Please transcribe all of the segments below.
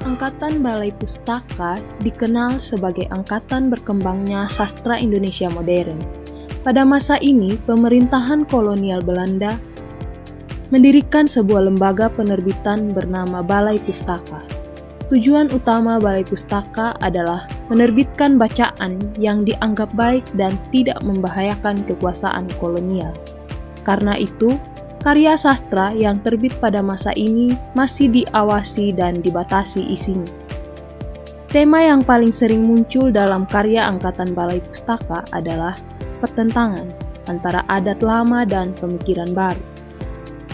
Angkatan Balai Pustaka dikenal sebagai angkatan berkembangnya sastra Indonesia modern. Pada masa ini, pemerintahan kolonial Belanda mendirikan sebuah lembaga penerbitan bernama Balai Pustaka. Tujuan utama Balai Pustaka adalah menerbitkan bacaan yang dianggap baik dan tidak membahayakan kekuasaan kolonial. Karena itu, karya sastra yang terbit pada masa ini masih diawasi dan dibatasi isinya. Tema yang paling sering muncul dalam karya Angkatan Balai Pustaka adalah pertentangan antara adat lama dan pemikiran baru.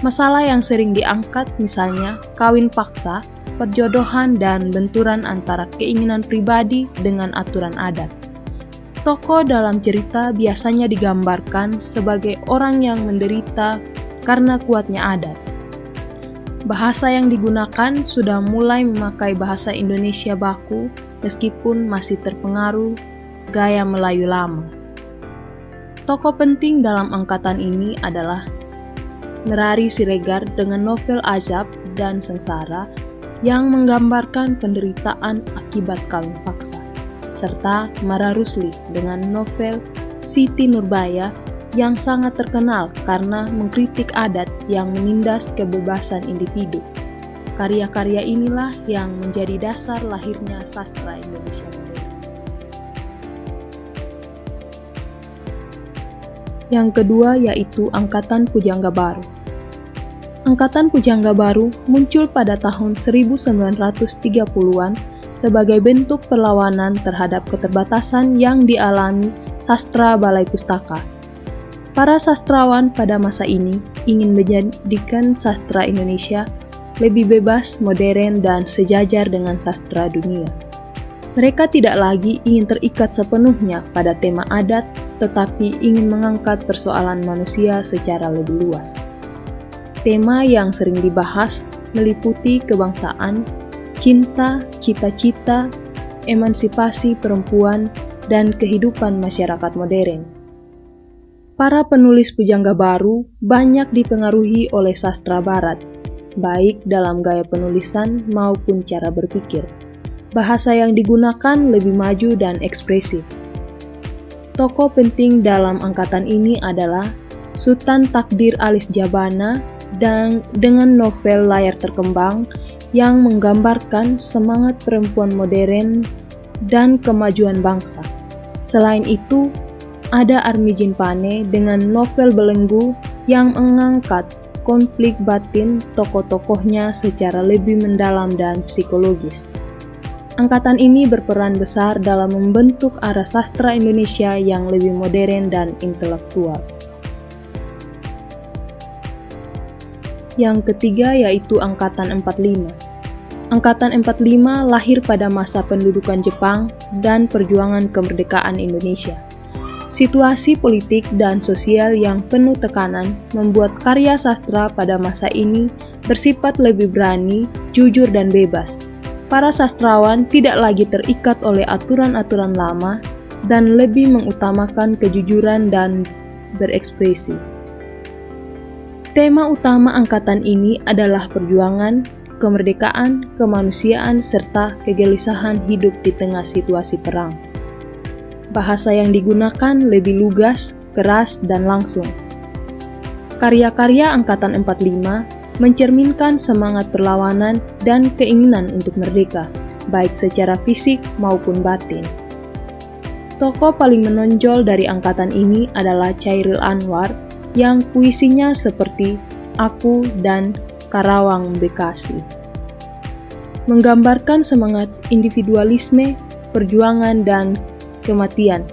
Masalah yang sering diangkat misalnya kawin paksa, perjodohan, dan benturan antara keinginan pribadi dengan aturan adat. Tokoh dalam cerita biasanya digambarkan sebagai orang yang menderita karena kuatnya adat. Bahasa yang digunakan sudah mulai memakai bahasa Indonesia baku meskipun masih terpengaruh gaya Melayu lama. Tokoh penting dalam angkatan ini adalah Nerari Siregar dengan novel Azab dan Sengsara yang menggambarkan penderitaan akibat kawin paksa, serta Mara Rusli dengan novel Siti Nurbaya yang sangat terkenal karena mengkritik adat yang menindas kebebasan individu. Karya-karya inilah yang menjadi dasar lahirnya sastra Indonesia modern. Yang kedua yaitu Angkatan Pujangga Baru. Angkatan Pujangga Baru muncul pada tahun 1930-an sebagai bentuk perlawanan terhadap keterbatasan yang dialami sastra Balai Pustaka. Para sastrawan pada masa ini ingin menjadikan sastra Indonesia lebih bebas, modern, dan sejajar dengan sastra dunia. Mereka tidak lagi ingin terikat sepenuhnya pada tema adat, tetapi ingin mengangkat persoalan manusia secara lebih luas. Tema yang sering dibahas meliputi kebangsaan, cinta, cita-cita, emansipasi perempuan, dan kehidupan masyarakat modern. Para penulis pujangga baru banyak dipengaruhi oleh sastra barat, baik dalam gaya penulisan maupun cara berpikir. Bahasa yang digunakan lebih maju dan ekspresif. Tokoh penting dalam angkatan ini adalah Sultan Takdir Alis Jabana dan dengan novel Layar Terkembang yang menggambarkan semangat perempuan modern dan kemajuan bangsa. Selain itu, ada Armijin Pane dengan novel Belenggu yang mengangkat konflik batin tokoh-tokohnya secara lebih mendalam dan psikologis. Angkatan ini berperan besar dalam membentuk arah sastra Indonesia yang lebih modern dan intelektual. Yang ketiga yaitu Angkatan 45. Angkatan 45 lahir pada masa pendudukan Jepang dan perjuangan kemerdekaan Indonesia. Situasi politik dan sosial yang penuh tekanan membuat karya sastra pada masa ini bersifat lebih berani, jujur, dan bebas. Para sastrawan tidak lagi terikat oleh aturan-aturan lama dan lebih mengutamakan kejujuran dan berekspresi. Tema utama angkatan ini adalah perjuangan, kemerdekaan, kemanusiaan, serta kegelisahan hidup di tengah situasi perang. Bahasa yang digunakan lebih lugas, keras, dan langsung. Karya-karya Angkatan 45 mencerminkan semangat perlawanan dan keinginan untuk merdeka, baik secara fisik maupun batin. Tokoh paling menonjol dari angkatan ini adalah Chairil Anwar yang puisinya seperti Aku dan Karawang Bekasi. Menggambarkan semangat individualisme, perjuangan, dan kematian.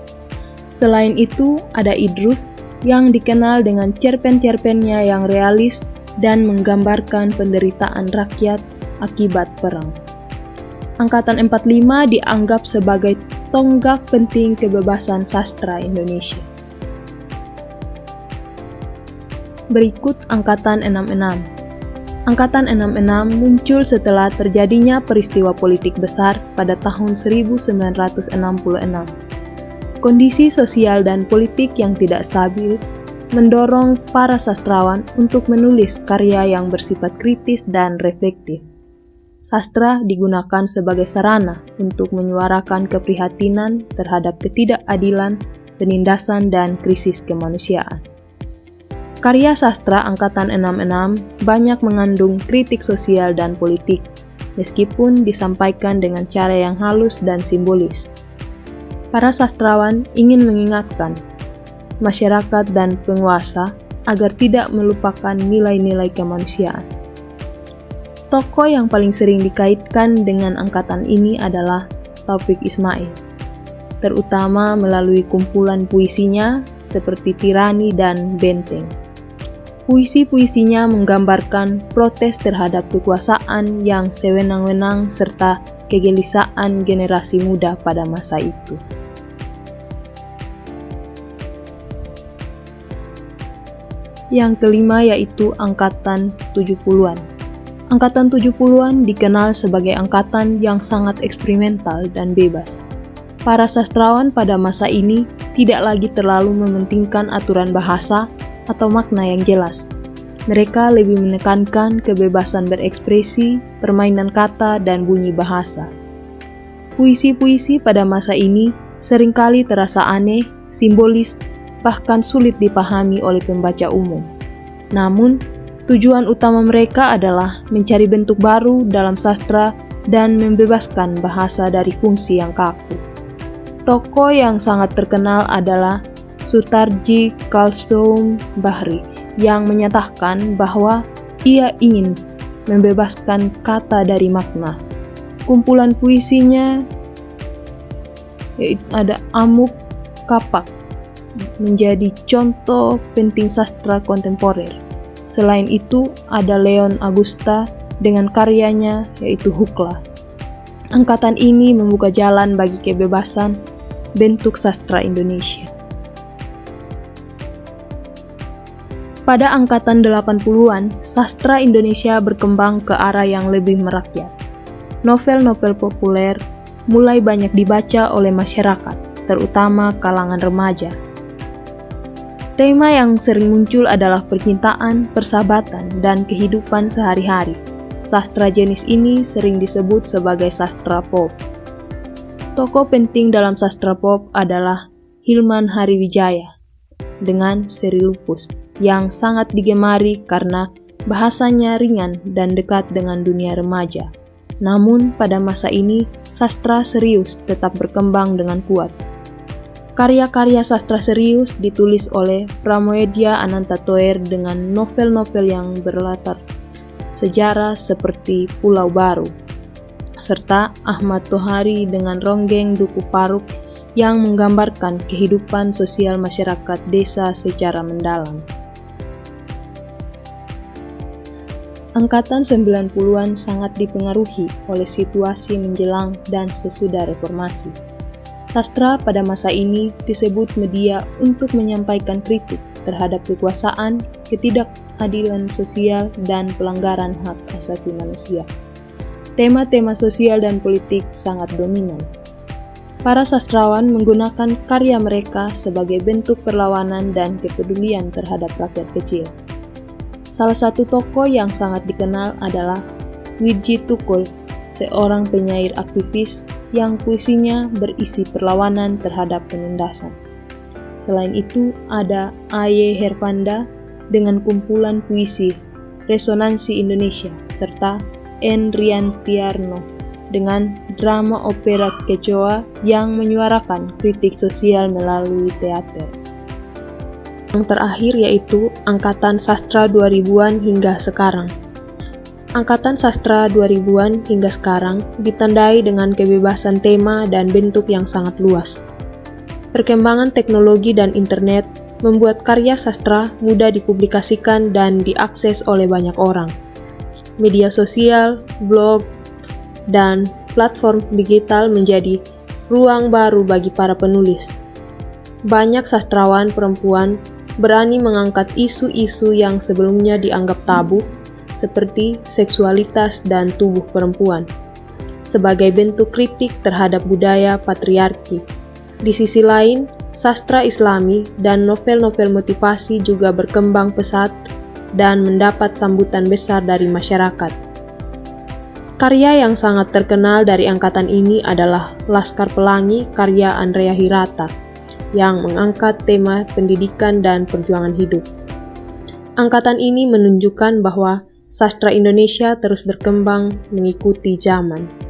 Selain itu, ada Idrus yang dikenal dengan cerpen-cerpennya yang realis dan menggambarkan penderitaan rakyat akibat perang. Angkatan 45 dianggap sebagai tonggak penting kebebasan sastra Indonesia. Berikut Angkatan 66. Angkatan 66 muncul setelah terjadinya peristiwa politik besar pada tahun 1966. Kondisi sosial dan politik yang tidak stabil mendorong para sastrawan untuk menulis karya yang bersifat kritis dan reflektif. sastra digunakan sebagai sarana untuk menyuarakan keprihatinan terhadap ketidakadilan, penindasan, dan krisis kemanusiaan. Karya sastra Angkatan 66 banyak mengandung kritik sosial dan politik, meskipun disampaikan dengan cara yang halus dan simbolis. Para sastrawan ingin mengingatkan masyarakat dan penguasa agar tidak melupakan nilai-nilai kemanusiaan. Tokoh yang paling sering dikaitkan dengan angkatan ini adalah Taufiq Ismail, terutama melalui kumpulan puisinya seperti Tirani dan Benteng. Puisi-puisinya menggambarkan protes terhadap kekuasaan yang sewenang-wenang serta kegelisahan generasi muda pada masa itu. Yang kelima yaitu Angkatan 70-an. Angkatan 70-an dikenal sebagai angkatan yang sangat eksperimental dan bebas. Para sastrawan pada masa ini tidak lagi terlalu mementingkan aturan bahasa atau makna yang jelas. Mereka lebih menekankan kebebasan berekspresi, permainan kata, dan bunyi bahasa. Puisi-puisi pada masa ini seringkali terasa aneh, simbolis, bahkan sulit dipahami oleh pembaca umum. Namun, tujuan utama mereka adalah mencari bentuk baru dalam sastra dan membebaskan bahasa dari fungsi yang kaku. Tokoh yang sangat terkenal adalah Sutarji Khalsoum Bahri yang menyatakan bahwa ia ingin membebaskan kata dari makna. Kumpulan puisinya ada Amuk Kapak menjadi contoh penting sastra kontemporer. Selain itu, ada Leon Agusta dengan karyanya yaitu Hukla. Angkatan ini membuka jalan bagi kebebasan bentuk sastra Indonesia. Pada angkatan 80-an, sastra Indonesia berkembang ke arah yang lebih merakyat. Novel-novel populer mulai banyak dibaca oleh masyarakat, terutama kalangan remaja. Tema yang sering muncul adalah percintaan, persahabatan, dan kehidupan sehari-hari. Sastra jenis ini sering disebut sebagai sastra pop. Tokoh penting dalam sastra pop adalah Hilman Hariwijaya dengan seri Lupus yang sangat digemari karena bahasanya ringan dan dekat dengan dunia remaja. Namun pada masa ini, sastra serius tetap berkembang dengan kuat. Karya-karya sastra serius ditulis oleh Pramoedya Anantatoer dengan novel-novel yang berlatar sejarah seperti Pulau Baru, serta Ahmad Tohari dengan Ronggeng Duku Paruk yang menggambarkan kehidupan sosial masyarakat desa secara mendalam. Angkatan 90-an sangat dipengaruhi oleh situasi menjelang dan sesudah reformasi. Sastra pada masa ini disebut media untuk menyampaikan kritik terhadap kekuasaan, ketidakadilan sosial, dan pelanggaran hak asasi manusia. Tema-tema sosial dan politik sangat dominan. Para sastrawan menggunakan karya mereka sebagai bentuk perlawanan dan kepedulian terhadap rakyat kecil. Salah satu tokoh yang sangat dikenal adalah Widji Tukul, seorang penyair aktivis yang puisinya berisi perlawanan terhadap penindasan. Selain itu, ada A.Y. Hervanda dengan kumpulan puisi Resonansi Indonesia, serta N. Riantiarno dengan drama opera Kecoa yang menyuarakan kritik sosial melalui teater. Yang terakhir yaitu Angkatan Sastra 2000-an hingga sekarang. Angkatan Sastra 2000-an hingga sekarang ditandai dengan kebebasan tema dan bentuk yang sangat luas. Perkembangan teknologi dan internet membuat karya sastra mudah dipublikasikan dan diakses oleh banyak orang. Media sosial, blog, dan platform digital menjadi ruang baru bagi para penulis. Banyak sastrawan perempuan berani mengangkat isu-isu yang sebelumnya dianggap tabu, seperti seksualitas dan tubuh perempuan, sebagai bentuk kritik terhadap budaya patriarki. Di sisi lain, sastra Islami dan novel-novel motivasi juga berkembang pesat dan mendapat sambutan besar dari masyarakat. Karya yang sangat terkenal dari angkatan ini adalah Laskar Pelangi karya Andrea Hirata yang mengangkat tema pendidikan dan perjuangan hidup. Angkatan ini menunjukkan bahwa sastra Indonesia terus berkembang mengikuti zaman.